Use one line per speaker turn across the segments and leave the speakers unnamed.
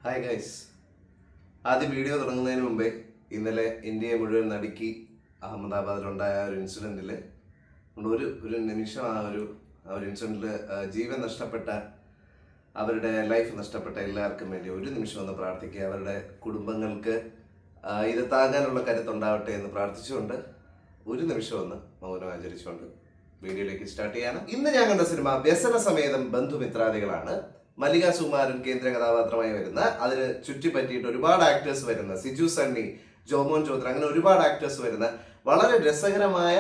Hi guys. ആദ്യം video തുടങ്ങുന്നതിന് മുമ്പേ ഇന്നലെ ഇന്ത്യയെ മുഴുവൻ നടുക്കി അഹമ്മദാബാദിലുണ്ടായ ഒരു ഇൻസിഡൻറ്റിൽ ഒരു നിമിഷം ആ ഒരു ഇൻസിഡൻറ്റിൽ ജീവൻ നഷ്ടപ്പെട്ട, അവരുടെ ലൈഫ് നഷ്ടപ്പെട്ട എല്ലാവർക്കും വേണ്ടി ഒരു നിമിഷം ഒന്ന് പ്രാർത്ഥിക്കുക. അവരുടെ കുടുംബങ്ങൾക്ക് ഇത് താങ്ങാനുള്ള കരുത്തുണ്ടാവട്ടെ എന്ന് പ്രാർത്ഥിച്ചുകൊണ്ട് ഒരു നിമിഷം ഒന്ന് മൗനം ആചരിച്ചുകൊണ്ട് വീഡിയോയിലേക്ക് സ്റ്റാർട്ട് ചെയ്യാണ്. ഇന്ന് ഞാൻ കണ്ട സിനിമ വ്യസന സമേതം ബന്ധുമിത്രാദികളാണ്. മല്ലിക സുകുമാരൻ കേന്ദ്ര കഥാപാത്രമായി വരുന്ന, അതിന് ചുറ്റിപ്പറ്റിയിട്ട് ഒരുപാട് ആക്ടേഴ്സ് വരുന്ന, സിജു സണ്ണി, ജോമോൻ ചോദ്ര, അങ്ങനെ ഒരുപാട് ആക്ടേഴ്സ് വരുന്ന വളരെ രസകരമായ,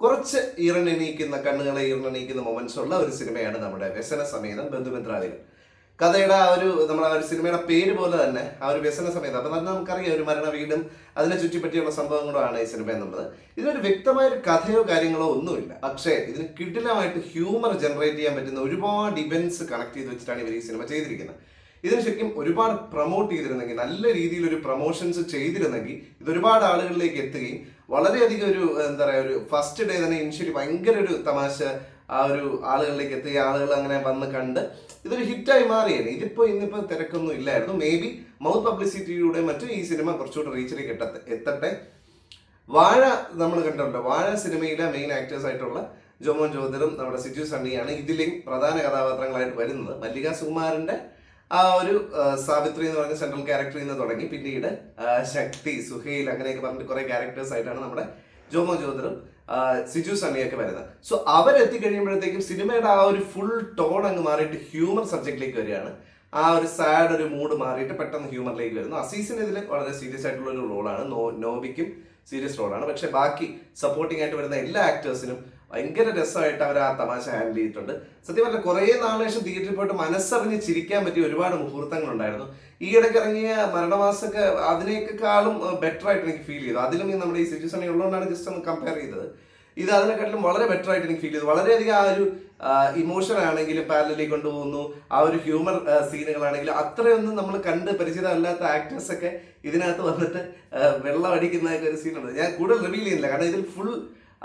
കുറച്ച് ഈറണെണീക്കുന്ന, കണ്ണുകളെ ഈറണെണീക്കുന്ന മൊമെന്റ്സ് ഉള്ള ഒരു സിനിമയാണ് നമ്മുടെ വ്യസന സമേതം ബന്ധുമിത്രാദികൾ. കഥയുടെ നമ്മുടെ ആ ഒരു സിനിമയുടെ പേര് പോലെ തന്നെ ആ ഒരു വ്യസന സമേതം, അപ്പം തന്നെ നമുക്കറിയാം ഒരു മരണ വീടും അതിനെ ചുറ്റിപ്പറ്റിയുള്ള സംഭവങ്ങളുമാണ് ഈ സിനിമ എന്നുള്ളത്. ഇതിനൊരു വ്യക്തമായൊരു കഥയോ കാര്യങ്ങളോ ഒന്നുമില്ല, പക്ഷേ ഇതിന് കിടിലമായിട്ട് ഹ്യൂമർ ജനറേറ്റ് ചെയ്യാൻ പറ്റുന്ന ഒരുപാട് ഇവന്റ്സ് കണക്ട് ചെയ്ത് വെച്ചിട്ടാണ് ഇവർ ഈ സിനിമ ചെയ്തിരിക്കുന്നത്. ഇതിന് ശരിക്കും ഒരുപാട് പ്രൊമോട്ട് ചെയ്തിരുന്നെങ്കിൽ, നല്ല രീതിയിൽ ഒരു പ്രൊമോഷൻസ് ചെയ്തിരുന്നെങ്കിൽ ഇത് ഒരുപാട് ആളുകളിലേക്ക് എത്തുകയും വളരെയധികം ഒരു ഫസ്റ്റ് ഡേ തന്നെ ഇനിഷ്യലി ഭയങ്കര ഒരു തമാശ ആ ഒരു ആളുകളിലേക്ക് എത്തുക, ആളുകൾ അങ്ങനെ വന്ന് കണ്ട് ഇതൊരു ഹിറ്റായി മാറിയാണ്. ഇന്നിപ്പോൾ തിരക്കൊന്നും ഇല്ലായിരുന്നു. മേ ബി മൗത്ത് പബ്ലിസിറ്റിയിലൂടെ മറ്റും ഈ സിനിമ കുറച്ചുകൂടെ റീച്ചിലേക്ക് എത്തട്ടെ. വാഴ നമ്മൾ കണ്ടല്ലോ, വാഴ സിനിമയിലെ മെയിൻ ആക്ടേഴ്സ് ആയിട്ടുള്ള ജോമോൻ ചോദ്യറും നമ്മുടെ സിജു സണ്ണിയാണ് ഇതിലും പ്രധാന കഥാപാത്രങ്ങളായിട്ട് വരുന്നത്. മല്ലിക സുകുമാരന്റെ ആ ഒരു സാവിത്രി എന്ന് പറഞ്ഞ സെൻട്രൽ ക്യാരക്ടറിൽ നിന്ന് തുടങ്ങി പിന്നീട് ശക്തി, സുഹൈൽ, അങ്ങനെയൊക്കെ പറഞ്ഞിട്ട് കുറെ ക്യാരക്ടേഴ്സ് ആയിട്ടാണ് നമ്മുടെ ജോമോൻ ചോദ്യറും സിജു സണ്ണിയൊക്കെ വരുന്നത്. സോ അവരെത്തിക്കഴിയുമ്പോഴത്തേക്കും സിനിമയുടെ ആ ഒരു ഫുൾ ടോൺ അങ്ങ് മാറിയിട്ട് ഹ്യൂമർ സബ്ജക്റ്റിലേക്ക് വരികയാണ്. ആ ഒരു സാഡ് ഒരു മൂഡ് മാറിയിട്ട് പെട്ടെന്ന് ഹ്യൂമറിലേക്ക് വരുന്നു. അസീസിന് ഇതിൽ വളരെ സീരിയസ് ആയിട്ടുള്ള ഒരു റോളാണ്, നോബിക്കും സീരിയസ് റോളാണ്. പക്ഷെ ബാക്കി സപ്പോർട്ടിംഗ് ആയിട്ട് വരുന്ന എല്ലാ ആക്ടേഴ്സിനും ഭയങ്കര രസമായിട്ട് അവർ ആ തമാശ ഹാൻഡിൽ ചെയ്തിട്ടുണ്ട്. സത്യം പറഞ്ഞാൽ കുറേ നാളിന് ശേഷം തിയേറ്ററിൽ പോയിട്ട് മനസ്സറിഞ്ഞ് ചിരിക്കാൻ പറ്റിയ ഒരുപാട് മുഹൂർത്തങ്ങളുണ്ടായിരുന്നു. ഈ ഇടയ്ക്ക് ഇറങ്ങിയ മരണമാസൊക്കെ അതിനേക്കാളും ബെറ്റർ ആയിട്ട് എനിക്ക് ഫീൽ ചെയ്തു. അതിലും നമ്മുടെ ഈ സിജു സണ്ണി ഉള്ളതുകൊണ്ടാണ് ജസ്റ്റ് ഒന്ന് കമ്പയർ ചെയ്തത്. ഇത് അതിനെക്കാട്ടിലും വളരെ ബെറ്റർ ആയിട്ട് എനിക്ക് ഫീൽ ചെയ്തു. വളരെയധികം ആ ഒരു ഇമോഷൻ ആണെങ്കിലും പാരലലി കൊണ്ടുപോകുന്നു, ആ ഒരു ഹ്യൂമർ സീനുകളാണെങ്കിലും അത്രയൊന്നും നമ്മൾ കണ്ട് പരിചിതമല്ലാത്ത ആക്ടേഴ്സൊക്കെ ഇതിനകത്ത് വന്നിട്ട് വെള്ളം അടിക്കുന്നതൊക്കെ ഒരു സീനുണ്ട്. ഞാൻ കൂടുതൽ റിവീൽ ചെയ്യുന്നില്ല, കാരണം ഇതിൽ ഫുൾ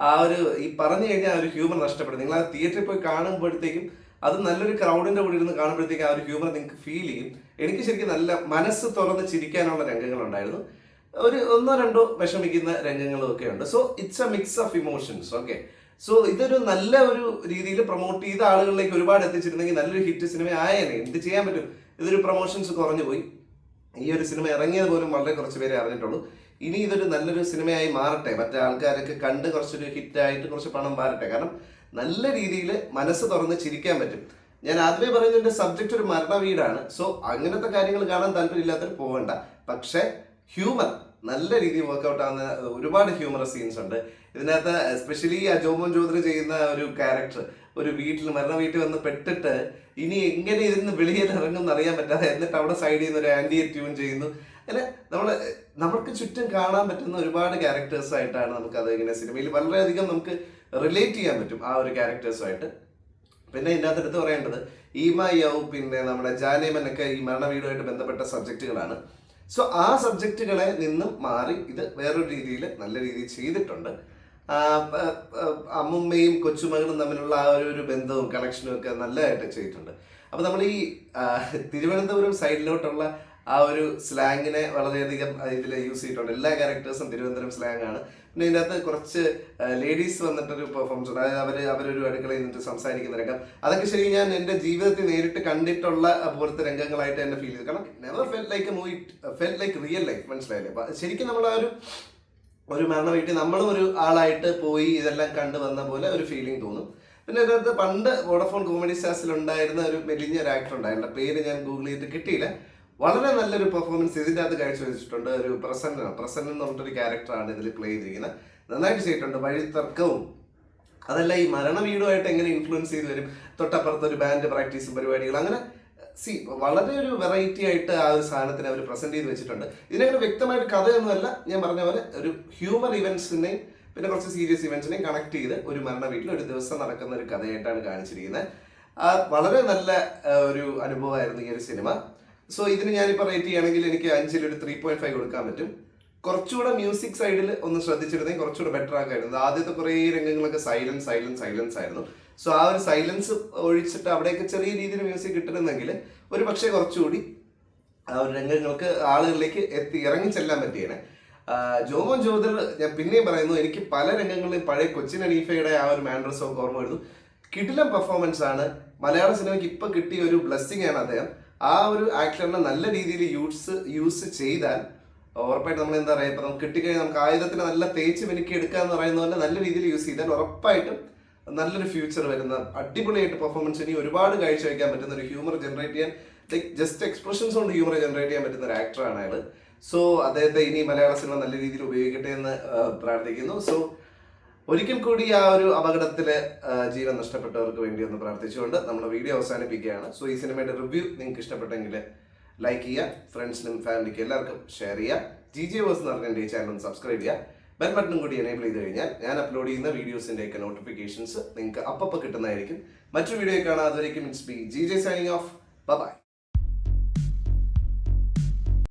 ആ ഒരു ഈ പറഞ്ഞു കഴിഞ്ഞാൽ ആ ഒരു ഹ്യൂമർ നഷ്ടപ്പെടും. നിങ്ങൾ ആ തിയേറ്ററിൽ പോയി കാണുമ്പോഴത്തേക്കും അത് നല്ലൊരു ക്രൗഡിന്റെ കൂടെ ഇരുന്ന് കാണുമ്പോഴത്തേക്കും ആ ഒരു ഹ്യൂമർ നിങ്ങൾക്ക് ഫീൽ ചെയ്യും. എനിക്ക് ശരിക്കും നല്ല മനസ്സ് തുറന്ന് ചിരിക്കാനുള്ള രംഗങ്ങളുണ്ടായിരുന്നു. ഒന്നോ രണ്ടോ വിഷമിക്കുന്ന രംഗങ്ങളും ഒക്കെ ഉണ്ട്. So it's A mix of emotions. Okay, so ഇതൊരു നല്ല ഒരു രീതിയിൽ പ്രൊമോട്ട് ചെയ്ത ആളുകളിലേക്ക് ഒരുപാട് എത്തിച്ചിരുന്നെങ്കിൽ നല്ലൊരു ഹിറ്റ് സിനിമ ആയേനെ. എന്ത് ചെയ്യാൻ പറ്റും, ഇതൊരു പ്രൊമോഷൻസ് കുറഞ്ഞു പോയി. ഈ ഒരു സിനിമ ഇറങ്ങിയത് പോലും വളരെ കുറച്ച് പേരെ അറിഞ്ഞിട്ടുള്ളൂ. ഇനി ഇതൊരു നല്ലൊരു സിനിമയായി മാറട്ടെ, മറ്റേ ആൾക്കാരൊക്കെ കണ്ട് കുറച്ചൊരു ഹിറ്റായിട്ട് കുറച്ച് പണം മാറട്ടെ. കാരണം നല്ല രീതിയിൽ മനസ്സ് തുറന്ന് ചിരിക്കാൻ പറ്റും. ഞാൻ ആദ്യമേ പറയുന്നതിന്റെ സബ്ജക്റ്റ് ഒരു മരണ വീടാണ്. സോ അങ്ങനത്തെ കാര്യങ്ങൾ കാണാൻ താല്പര്യമില്ലാത്തവർ പോകണ്ട. പക്ഷെ ഹ്യൂമർ നല്ല രീതിയിൽ വർക്ക്ഔട്ട് ആവുന്ന ഒരുപാട് ഹ്യൂമർ സീൻസ് ഉണ്ട് ഇതിനകത്ത്. എസ്പെഷ്യലി ആ ജോമോൻ ചോദ്രി ചെയ്യുന്ന ഒരു ക്യാരക്ടർ ഒരു മരണ വീട്ടിൽ വന്ന് പെട്ടിട്ട് ഇനി എങ്ങനെ ഇതിന് വെളിയിൽ ഇറങ്ങുമെന്ന് അറിയാൻ പറ്റാതെ എന്നിട്ട് അവിടെ സൈഡിൽ നിന്ന് ഒരു ആന്റി ട്യൂൺ ചെയ്യുന്നു. അങ്ങനെ നമുക്ക് ചുറ്റും കാണാൻ പറ്റുന്ന ഒരുപാട് ക്യാരക്ടേഴ്സ് ആയിട്ടാണ് നമുക്കത് ഇങ്ങനെ സിനിമയിൽ വളരെയധികം നമുക്ക് റിലേറ്റ് ചെയ്യാൻ പറ്റും ആ ഒരു ക്യാരക്ടേഴ്സുമായിട്ട്. പിന്നെ ഇതിനകത്ത് എടുത്ത് പറയേണ്ടത് ഈമ യൗ, പിന്നെ നമ്മുടെ ജാനേമനൊക്കെ ഈ മരണ വീടുമായിട്ട് ബന്ധപ്പെട്ട സബ്ജക്റ്റുകളാണ്. സോ ആ സബ്ജക്റ്റുകളെ നിന്നും മാറി ഇത് വേറൊരു രീതിയിൽ നല്ല രീതിയിൽ ചെയ്തിട്ടുണ്ട്. അമ്മുമ്മയും കൊച്ചുമകളും തമ്മിലുള്ള ആ ഒരു ബന്ധവും കണക്ഷനും ഒക്കെ നല്ലതായിട്ട് ചെയ്തിട്ടുണ്ട്. അപ്പോൾ നമ്മൾ ഈ തിരുവനന്തപുരം സൈഡിലോട്ടുള്ള ആ ഒരു സ്ലാങ്ങിനെ വളരെയധികം ഇതിൽ യൂസ് ചെയ്തിട്ടുണ്ട്. എല്ലാ ക്യാരക്ടേഴ്സും തിരുവനന്തപുരം സ്ലാങ് ആണ്. പിന്നെ ഇതിനകത്ത് കുറച്ച് ലേഡീസ് വന്നിട്ടൊരു പെർഫോമൻസ് ഉണ്ട്. അതായത് അവരൊരു അടുക്കളയിൽ നിന്നിട്ട് സംസാരിക്കുന്ന രംഗം, അതൊക്കെ ശരി ഞാൻ എൻ്റെ ജീവിതത്തിൽ നേരിട്ട് കണ്ടിട്ടുള്ള പോലത്തെ രംഗങ്ങളായിട്ട് എന്നെ ഫീൽ ചെയ്തു. കാരണം never felt like A movie, felt like real life. മനസ്സിലായില്ലേ? അപ്പം ശരിക്കും നമ്മൾ ആ ഒരു മരണ വീട്ടിൽ നമ്മളും ഒരു ആളായിട്ട് പോയി ഇതെല്ലാം കണ്ടു വന്ന പോലെ ഒരു ഫീലിംഗ് തോന്നും. പിന്നെ ഇതിനകത്ത് പണ്ട് വോഡഫോൺ കോമഡി സ്റ്റാർസിൽ ഉണ്ടായിരുന്ന ഒരു മെലിഞ്ഞൊരു ആക്ടർ ഉണ്ടായിരുന്ന പേര് ഞാൻ ഗൂഗിൾ ചെയ്തിട്ട് കിട്ടിയില്ല. വളരെ നല്ലൊരു പെർഫോമൻസ് ഇതിൻ്റെ അകത്ത് കാഴ്ചവെച്ചിട്ടുണ്ട്. ഒരു പ്രസന്നൻ എന്ന് പറഞ്ഞിട്ടൊരു ക്യാരക്ടറാണ് ഇതിൽ പ്ലേ ചെയ്തിരിക്കുന്നത്. നന്നായിട്ട് ചെയ്തിട്ടുണ്ട്. വഴിത്തർക്കവും അതല്ല ഈ മരണ വീടുമായിട്ട് എങ്ങനെ ഇൻഫ്ലുവൻസ് ചെയ്ത് വരും, തൊട്ടപ്പുറത്ത് ഒരു ബാൻഡ് പ്രാക്ടീസും പരിപാടികൾ, അങ്ങനെ വളരെ ഒരു വെറൈറ്റി ആയിട്ട് ആ ഒരു സാധനത്തിന് അവർ പ്രസന്റ് ചെയ്ത് വെച്ചിട്ടുണ്ട്. ഇതിനങ്ങനെ വ്യക്തമായിട്ട് കഥയൊന്നുമല്ല, ഞാൻ പറഞ്ഞ പോലെ ഒരു ഹ്യൂമർ ഇവന്റ്സിനെയും പിന്നെ കുറച്ച് സീരിയസ് ഇവന്റ്സിനെയും കണക്ട് ചെയ്ത് ഒരു മരണ വീട്ടിൽ ഒരു ദിവസം നടക്കുന്ന ഒരു കഥയായിട്ടാണ് കാണിച്ചിരിക്കുന്നത്. വളരെ നല്ല ഒരു അനുഭവമായിരുന്നു ഈ ഒരു സിനിമ. സോ ഇതിന് ഞാനിപ്പോൾ റേറ്റ് ചെയ്യുകയാണെങ്കിൽ എനിക്ക് 5-ൽ ഒരു 3.5 കൊടുക്കാൻ പറ്റും. കുറച്ചുകൂടെ മ്യൂസിക് സൈഡിൽ ഒന്ന് ശ്രദ്ധിച്ചിരുന്നെങ്കിൽ കുറച്ചുകൂടെ ബെറ്റർ ആക്കായിരുന്നു. ആദ്യത്തെ കുറേ രംഗങ്ങളൊക്കെ സൈലൻസ് ആയിരുന്നു. സോ ആ ഒരു സൈലൻസ് ഒഴിച്ചിട്ട് അവിടെയൊക്കെ ചെറിയ രീതിയിൽ മ്യൂസിക് കിട്ടുന്നെങ്കിൽ ഒരു പക്ഷേ കുറച്ചുകൂടി ആ ഒരു രംഗങ്ങൾക്ക് ആളുകളിലേക്ക് ഇറങ്ങി ചെല്ലാൻ പറ്റിയാണ്. ജോമോൻ ജോർജർ ഞാൻ പിന്നെയും പറയുന്നു, എനിക്ക് പല രംഗങ്ങളിലും പഴയ കൊച്ചിൻ ഹനീഫയുടെ ആ ഒരു മാൻഡ്രസ് ഒക്കെ ഓർമ്മ വരുന്നു. കിടിലം പെർഫോമൻസ് ആണ്. മലയാള സിനിമയ്ക്ക് ഇപ്പൊ കിട്ടിയ ഒരു ബ്ലെസ്സിങ് ആണ് അദ്ദേഹം. ആ ഒരു ആക്ടറിനെ നല്ല രീതിയിൽ യൂസ് ചെയ്താൽ ഉറപ്പായിട്ട് നമ്മൾ എന്താ പറയുക, ഇപ്പൊ നമുക്ക് കിട്ടിക്കഴിഞ്ഞാൽ നമുക്ക് ആയുധത്തിന് നല്ല തേച്ച് മിനുക്കി എടുക്കുക എന്ന് പറയുന്ന പോലെ നല്ല രീതിയിൽ യൂസ് ചെയ്താൽ ഉറപ്പായിട്ടും നല്ലൊരു ഫ്യൂച്ചർ വരുന്ന അടിപൊളിയായിട്ട് പെർഫോമൻസ് ഇനി ഒരുപാട് കാഴ്ചവെക്കാൻ പറ്റുന്ന ഒരു ഹ്യൂമർ ജനറേറ്റ് ചെയ്യാൻ, ലൈക്ക് ജസ്റ്റ് എക്സ്പ്രഷൻസ് കൊണ്ട് ഹ്യൂമർ ജനറേറ്റ് ചെയ്യാൻ പറ്റുന്ന ഒരു ആക്ടറാണ് അയാൾ. സോ അദ്ദേഹത്തെ ഇനി മലയാള സിനിമ നല്ല രീതിയിൽ ഉപയോഗിക്കട്ടെ എന്ന് പ്രാർത്ഥിക്കുന്നു. സോ ഒരിക്കൽ കൂടി ആ ഒരു അപകടത്തില് ജീവൻ നഷ്ടപ്പെട്ടവർക്ക് വേണ്ടി ഒന്ന് പ്രാർത്ഥിച്ചുകൊണ്ട് നമ്മുടെ വീഡിയോ അവസാനിപ്പിക്കുകയാണ്. സോ ഈ സിനിമയുടെ റിവ്യൂ നിങ്ങൾക്ക് ഇഷ്ടപ്പെട്ടെങ്കിൽ ലൈക്ക് ചെയ്യുക, ഫ്രണ്ട്സിനും ഫാമിലിക്ക് എല്ലാവർക്കും ഷെയർ ചെയ്യുക. GJ Verse എന്ന് പറഞ്ഞ എൻ്റെ ഈ ചാനൽ ഒന്ന് സബ്സ്ക്രൈബ് ചെയ്യുക. ബെൽ ബട്ടണും കൂടി എനേബിൾ ചെയ്ത് കഴിഞ്ഞാൽ ഞാൻ അപ്ലോഡ് ചെയ്യുന്ന വീഡിയോസിൻ്റെയൊക്കെ നോട്ടിഫിക്കേഷൻസ് നിങ്ങൾക്ക് അപ്പോൾ കിട്ടുന്നതായിരിക്കും. മറ്റൊരു വീഡിയോ കാണാം. അതുവരേക്കും it's B GJ signing off. By.